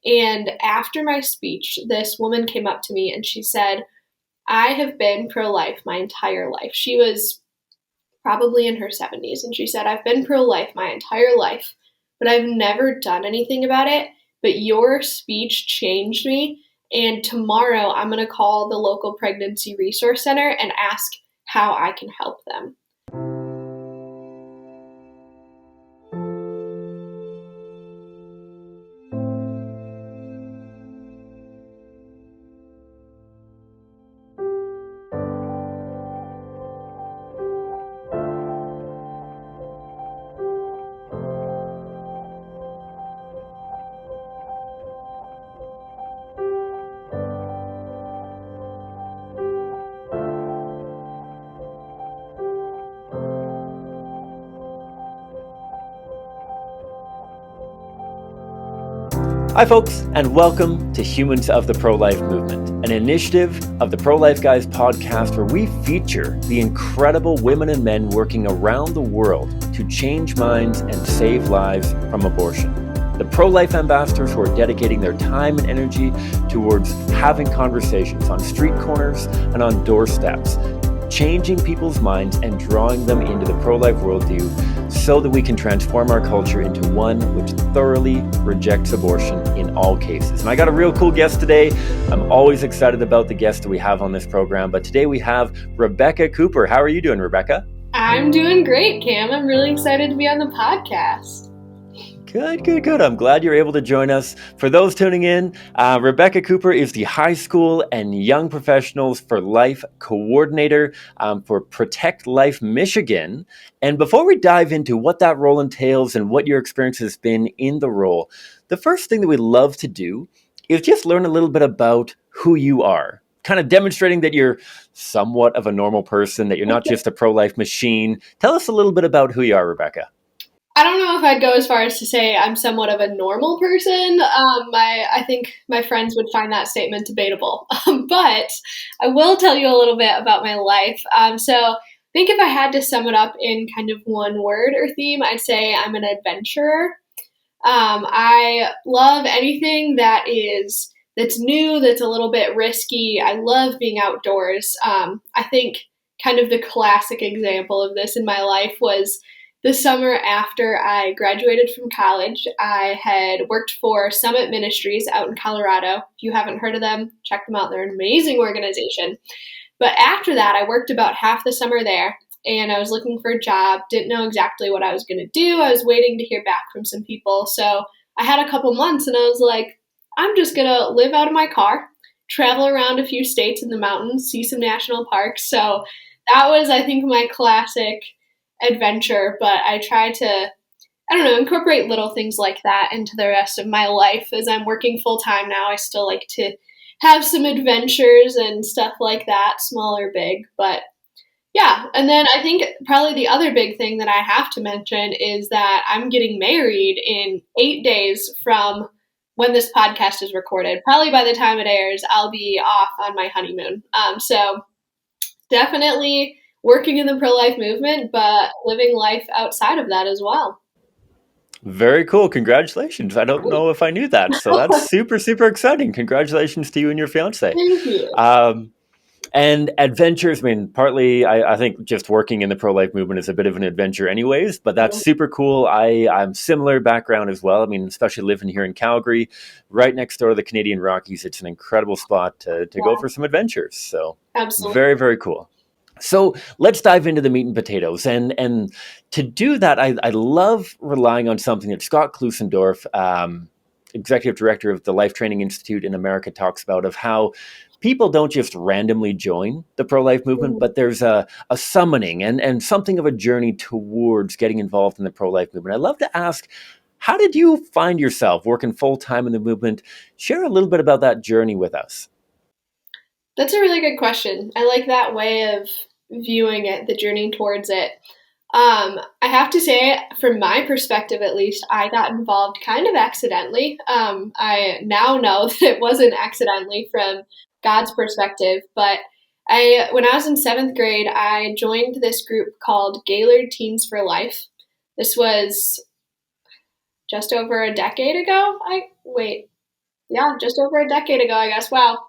And after my speech, this woman came up to me and she said, I have been pro-life my entire life. She was probably in her 70s. And she said, I've been pro-life my entire life, but I've never done anything about it. But your speech changed me. And tomorrow I'm going to call the local pregnancy resource center and ask how I can help them. Hi folks, and welcome to Humans of the Pro-Life Movement, an initiative of the Pro-Life Guys podcast where we feature the incredible women and men working around the world to change minds and save lives from abortion. The pro-life ambassadors who are dedicating their time and energy towards having conversations on street corners and on doorsteps, changing people's minds and drawing them into the pro-life worldview so that we can transform our culture into one which thoroughly rejects abortion in all cases. And I got a real cool guest today. I'm always excited about the guests that we have on this program, but today we have Rebecca Cooper. How are you doing, Rebecca? I'm doing great, Cam. I'm really excited to be on the podcast. Good. I'm glad you're able to join us. For those tuning in, Rebecca Cooper is the High School and Young Professionals for Life Coordinator for Protect Life Michigan. And before we dive into what that role entails and what your experience has been in the role, the first thing that we love to do is just learn a little bit about who you are, kind of demonstrating that you're somewhat of a normal person, that you're not just a pro-life machine. Tell us a little bit about who you are, Rebecca. I don't know if I'd go as far as to say I'm somewhat of a normal person. I think my friends would find that statement debatable. But I will tell you a little bit about my life. So I think if I had to sum it up in kind of one word or theme, I'd say I'm an adventurer. I love anything that's new, that's a little bit risky. I love being outdoors. I think kind of the classic example of this in my life was the summer after I graduated from college. I had worked for Summit Ministries out in Colorado. If you haven't heard of them, check them out. They're an amazing organization. But after that, I worked about half the summer there, and I was looking for a job, didn't know exactly what I was going to do. I was waiting to hear back from some people. So I had a couple months, and I was like, I'm just going to live out of my car, travel around a few states in the mountains, see some national parks. So that was, I think, my classic adventure, but I try to, incorporate little things like that into the rest of my life. As I'm working full time now, I still like to have some adventures and stuff like that, small or big. But yeah, and then I think probably the other big thing that I have to mention is that I'm getting married in 8 days from when this podcast is recorded. Probably by the time it airs, I'll be off on my honeymoon. So definitely working in the pro-life movement, but living life outside of that as well. Very cool. Congratulations. I don't know if I knew that. So that's super exciting. Congratulations to you and your fiance. Thank you. And adventures, partly I think just working in the pro-life movement is a bit of an adventure anyways, but that's super cool. I'm similar background as well. Especially living here in Calgary, right next door to the Canadian Rockies. It's an incredible spot to go for some adventures. So absolutely. Very cool. So let's dive into the meat and potatoes. And to do that, I love relying on something that Scott Klusendorf, Executive Director of the Life Training Institute in America, talks about, of how people don't just randomly join the pro-life movement, but there's a summoning and something of a journey towards getting involved in the pro-life movement. I'd love to ask, how did you find yourself working full-time in the movement? Share a little bit about that journey with us. That's a really good question. I like that way of viewing it, the journey towards it. I have to say, from my perspective at least, I got involved kind of accidentally. I now know that it wasn't accidentally from God's perspective, but when I was in 7th grade, I joined this group called Gaylord Teens for Life. This was just over a decade ago. Yeah, just over a decade ago, I guess. Wow.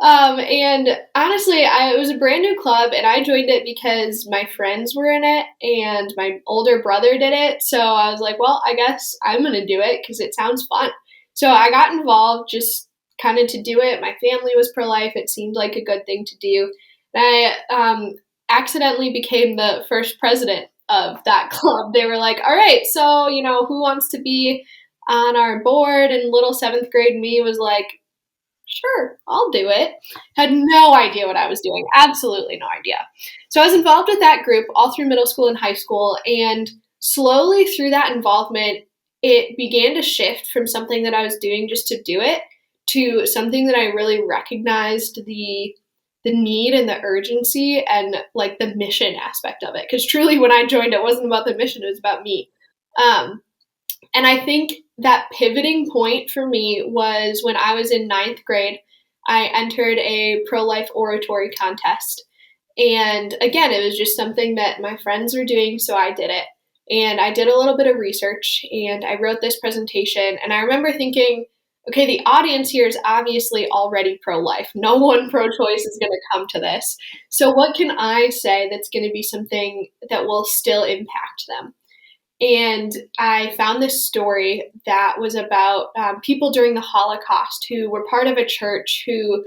And honestly, it was a brand new club, and I joined it because my friends were in it, and my older brother did it. So I was like, well, I guess I'm going to do it because it sounds fun. So I got involved just kind of to do it. My family was pro-life. It seemed like a good thing to do. And I accidentally became the first president of that club. They were like, all right, so, who wants to be on our board? And little seventh grade me was like, sure, I'll do it. Had no idea what I was doing. Absolutely no idea. So I was involved with that group all through middle school and high school. And slowly through that involvement, it began to shift from something that I was doing just to do it to something that I really recognized the need and the urgency and like the mission aspect of it. Because truly, when I joined, it wasn't about the mission; it was about me. Um, and I think that pivoting point for me was when I was in ninth grade. I entered a pro life oratory contest. And again, it was just something that my friends were doing, so I did it. And I did a little bit of research and I wrote this presentation. And I remember thinking, okay, the audience here is obviously already pro life. No one pro choice is going to come to this. So, what can I say that's going to be something that will still impact them? And I found this story that was about people during the Holocaust who were part of a church who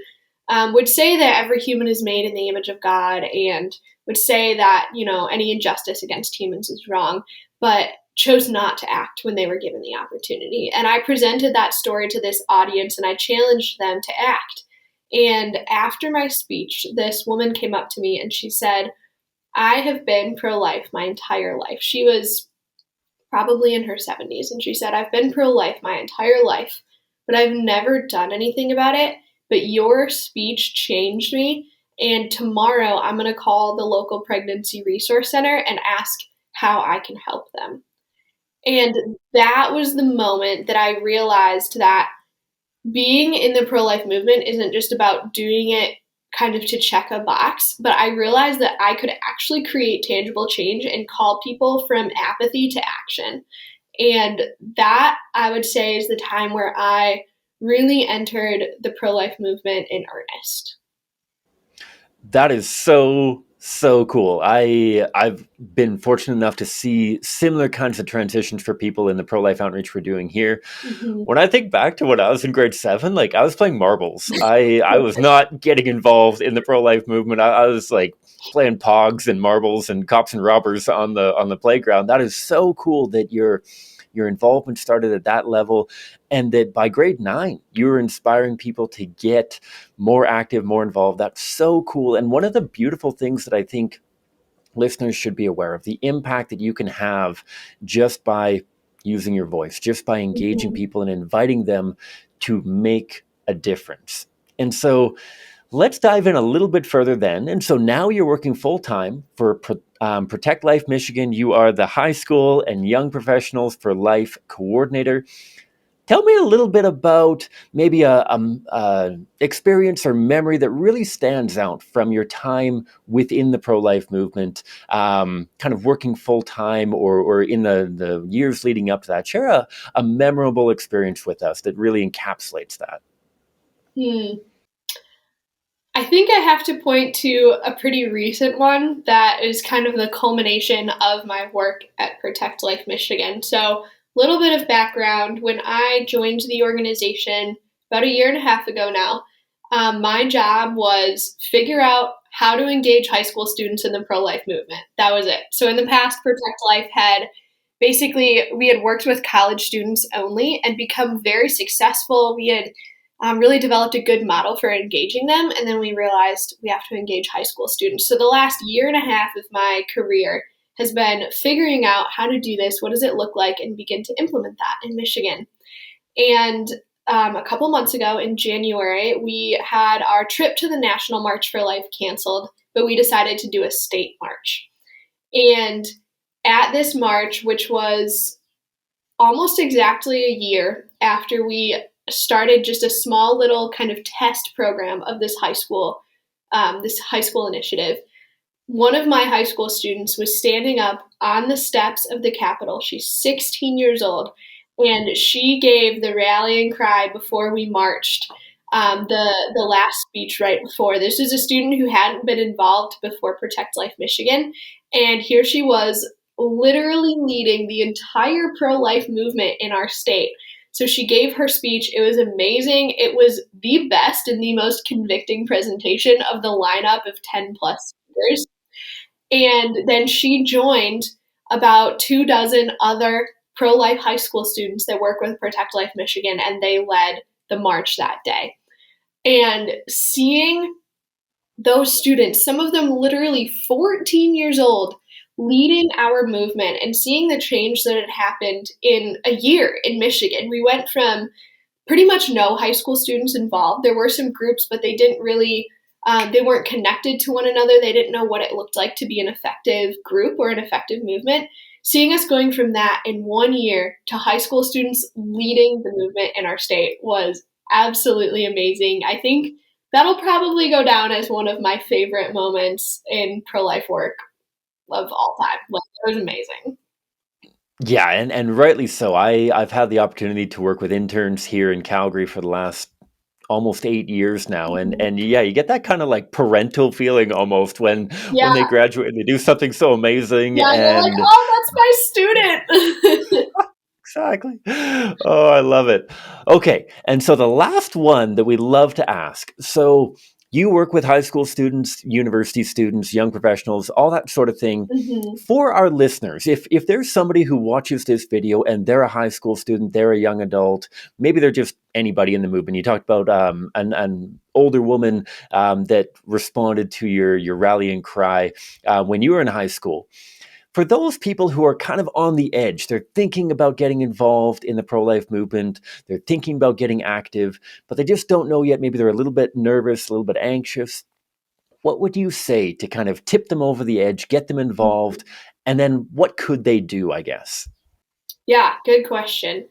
would say that every human is made in the image of God and would say that, any injustice against humans is wrong, but chose not to act when they were given the opportunity. And I presented that story to this audience and I challenged them to act. And after my speech, this woman came up to me and she said, I have been pro life my entire life. She was probably in her 70s. And she said, I've been pro life my entire life, but I've never done anything about it. But your speech changed me. And tomorrow I'm going to call the local pregnancy resource center and ask how I can help them. And that was the moment that I realized that being in the pro life movement isn't just about doing it kind of to check a box, but I realized that I could actually create tangible change and call people from apathy to action. And that, I would say, is the time where I really entered the pro life movement in earnest. That is so cool. I've been fortunate enough to see similar kinds of transitions for people in the pro life outreach we're doing here. Mm-hmm. When I think back to when I was in grade 7, like I was playing marbles. I was not getting involved in the pro life movement. I was like playing pogs and marbles and cops and robbers on the playground. That is so cool that your involvement started at that level, and that by grade 9 you were inspiring people to get more active, more involved. That's so cool. And one of the beautiful things that I think listeners should be aware of, the impact that you can have just by using your voice, just by engaging Mm-hmm. people and inviting them to make a difference. And so let's dive in a little bit further then. And so now you're working full time for Protect Life Michigan. You are the high school and young professionals for life coordinator. Tell me a little bit about maybe a experience or memory that really stands out from your time within the pro-life movement, kind of working full time or in the years leading up to that. Share a memorable experience with us that really encapsulates that. Hmm. I think I have to point to a pretty recent one that is kind of the culmination of my work at Protect Life Michigan. So, a little bit of background. When I joined the organization about a year and a half ago now, my job was figure out how to engage high school students in the pro-life movement. That was it. So, in the past, Protect Life had basically, we had worked with college students only and become very successful. We had really developed a good model for engaging them. And then we realized we have to engage high school students. So the last year and a half of my career has been figuring out how to do this, what does it look like, and begin to implement that in Michigan. And a couple months ago in January, we had our trip to the National March for Life canceled, but we decided to do a state march. And at this march, which was almost exactly a year after we started just a small little kind of test program of this high school initiative. One of my high school students was standing up on the steps of the Capitol. She's 16 years old, And she gave the rallying cry before we marched. The last speech right before. This is a student who hadn't been involved before Protect Life Michigan, and here she was literally leading the entire pro-life movement in our state. So she gave her speech. It was amazing. It was the best and the most convicting presentation of the lineup of 10 plus speakers. And then she joined about 24 other pro-life high school students that work with Protect Life Michigan, and they led the march that day. And seeing those students, some of them literally 14 years old, leading our movement and seeing the change that had happened in a year in Michigan. We went from pretty much no high school students involved. There were some groups, but they didn't really, they weren't connected to one another. They didn't know what it looked like to be an effective group or an effective movement. Seeing us going from that in 1 year to high school students leading the movement in our state was absolutely amazing. I think that'll probably go down as one of my favorite moments in pro-life work of all time. Like, it was amazing. Yeah, and rightly so. I've had the opportunity to work with interns here in Calgary for the last almost 8 years now, and yeah, you get that kind of like parental feeling almost when Yeah, they graduate and they do something so amazing. yeah, you're like, And oh, that's my student. exactly. Oh, I love it. Okay. And so the last one that we love to ask. So you work with high school students, university students, young professionals, all that sort of thing. Mhm. For our listeners, if there's somebody who watches this video and they're a high school student, they're a young adult, maybe they're just anybody in the movement. You talked about an older woman that responded to your rallying cry when you were in high school. For those people who are kind of on the edge, they're thinking about getting involved in the pro-life movement, they're thinking about getting active, but they just don't know yet. Maybe they're a little bit nervous, a little bit anxious. What would you say to kind of tip them over the edge, get them involved, and then what could they do, I guess? Yeah, good question.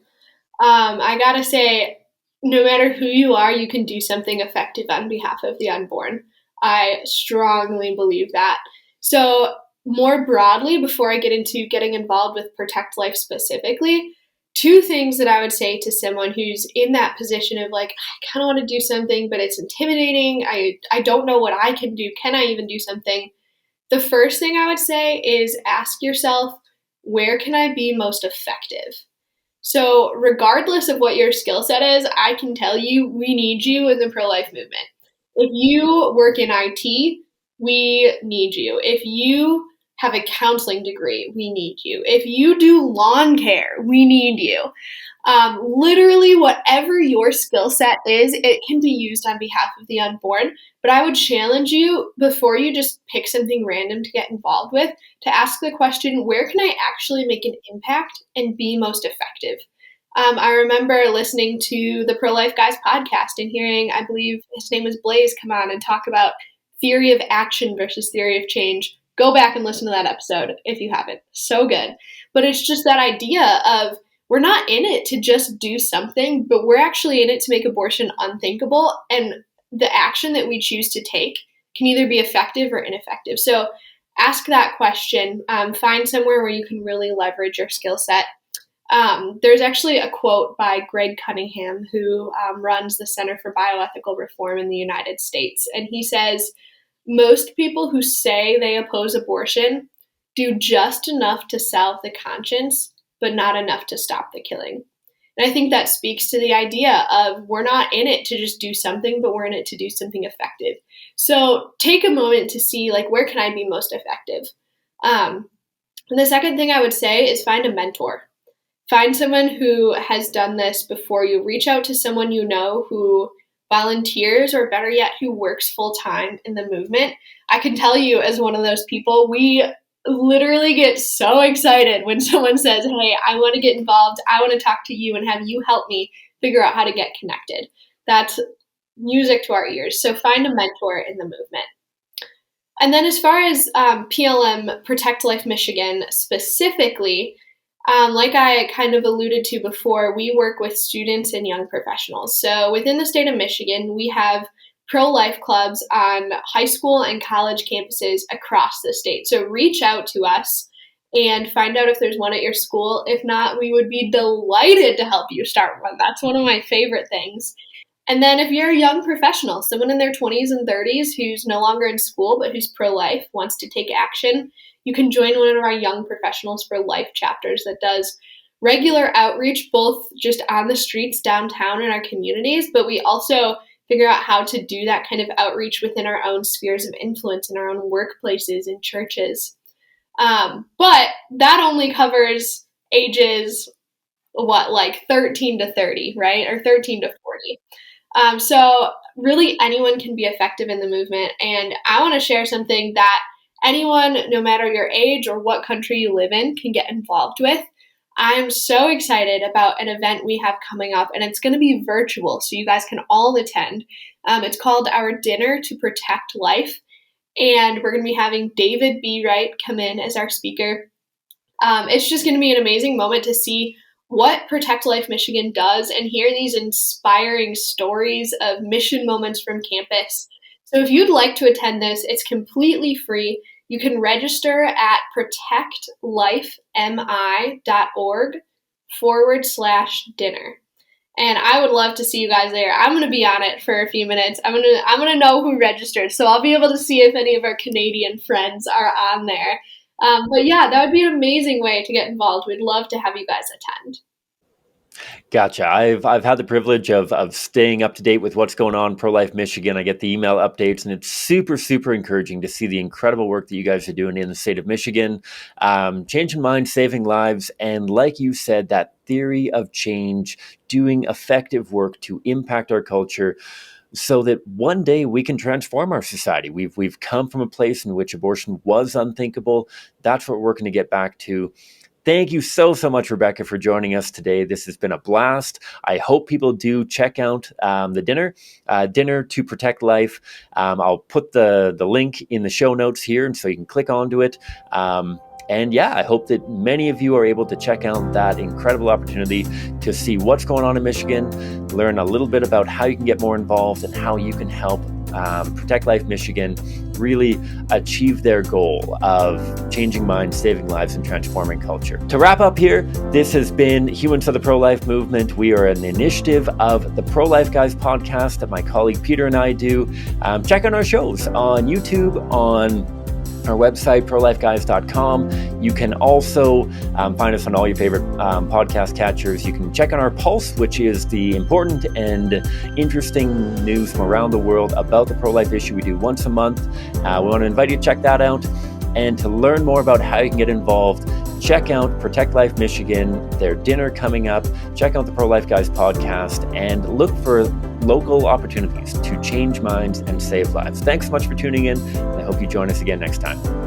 I gotta say, no matter who you are, you can do something effective on behalf of the unborn. I strongly believe that. So, more broadly, before I get into getting involved with Protect Life specifically, two things that I would say to someone who's in that position of like, I kind of want to do something, but it's intimidating. I don't know what I can do. Can I even do something? The first thing I would say is ask yourself, where can I be most effective? So, regardless of what your skill set is, I can tell you we need you in the pro life movement. If you work in IT, we need you. If you have a counseling degree, we need you. If you do lawn care, we need you. Literally, whatever your skill set is, it can be used on behalf of the unborn. But I would challenge you before you just pick something random to get involved with to ask the question, where can I actually make an impact and be most effective? I remember listening to the Pro Life Guys podcast and hearing, I believe his name was Blaze, come on and talk about theory of action versus theory of change. Go back and listen to that episode if you haven't. So good. But it's just that idea of we're not in it to just do something, but we're actually in it to make abortion unthinkable. And the action that we choose to take can either be effective or ineffective. So ask that question. Find somewhere where you can really leverage your skill set. There's actually a quote by Greg Cunningham, who runs the Center for Bioethical Reform in the United States. And he says, most people who say they oppose abortion do just enough to salve the conscience, but not enough to stop the killing. And I think that speaks to the idea of we're not in it to just do something, but we're in it to do something effective. So take a moment to see, like, where can I be most effective? And the second thing I would say is find a mentor. Find someone who has done this before you. Reach out to someone you know who volunteers, or better yet, who works full time in the movement. I can tell you, as one of those people, we literally get so excited when someone says, hey, I want to get involved. I want to talk to you and have you help me figure out how to get connected. That's music to our ears. So find a mentor in the movement. And then as far as PLM, Protect Life Michigan specifically, like I kind of alluded to before, we work with students and young professionals. So within the state of Michigan, we have pro-life clubs on high school and college campuses across the state. So reach out to us and find out if there's one at your school. If not, we would be delighted to help you start one. That's one of my favorite things. And then if you're a young professional, someone in their 20s and 30s who's no longer in school but who's pro-life, wants to take action, you can join one of our Young Professionals for Life chapters that does regular outreach, both just on the streets downtown in our communities, but we also figure out how to do that kind of outreach within our own spheres of influence in our own workplaces and churches. But that only covers ages, 13 to 30, right? Or 13 to 40. So really anyone can be effective in the movement. And I want to share something that anyone, no matter your age or what country you live in, can get involved with. I'm so excited about an event we have coming up, and it's going to be virtual, so you guys can all attend. It's called Our Dinner to Protect Life, and we're going to be having David B. Wright come in as our speaker. It's just going to be an amazing moment to see what Protect Life Michigan does and hear these inspiring stories of mission moments from campus. So if you'd like to attend this, it's completely free. You can register at protectlifemi.org/dinner. And I would love to see you guys there. I'm going to be on it for a few minutes. I'm going to know who registered, so I'll be able to see if any of our Canadian friends are on there. But yeah, that would be an amazing way to get involved. We'd love to have you guys attend. Gotcha. I've had the privilege of staying up to date with what's going on Pro-Life Michigan. I get the email updates, and it's super, super encouraging to see the incredible work that you guys are doing in the state of Michigan, changing minds, saving lives, and like you said, that theory of change, doing effective work to impact our culture so that one day we can transform our society. We've come from a place in which abortion was unthinkable. That's what we're going to get back to. Thank you so much, Rebecca, for joining us today. This has been a blast. I hope people do check out the dinner to Protect Life. I'll put the link in the show notes here, and so you can click onto it. And yeah, I hope that many of you are able to check out that incredible opportunity to see what's going on in Michigan, learn a little bit about how you can get more involved and how you can help Protect Life Michigan really achieve their goal of changing minds, saving lives, and transforming culture. To wrap up here, this has been Humans of the Pro-Life Movement. We are an initiative of the Pro-Life Guys podcast that my colleague Peter and I do. Check out our shows on YouTube, on our website, prolifeguys.com. You can also find us on all your favorite podcast catchers. You can check on our Pulse, which is the important and interesting news from around the world about the pro-life issue we do once a month. We want to invite you to check that out. And to learn more about how you can get involved, check out Protect Life Michigan, their dinner coming up. Check out the Pro-Life Guys podcast and look for local opportunities to change minds and save lives. Thanks so much for tuning in, and I hope you join us again next time.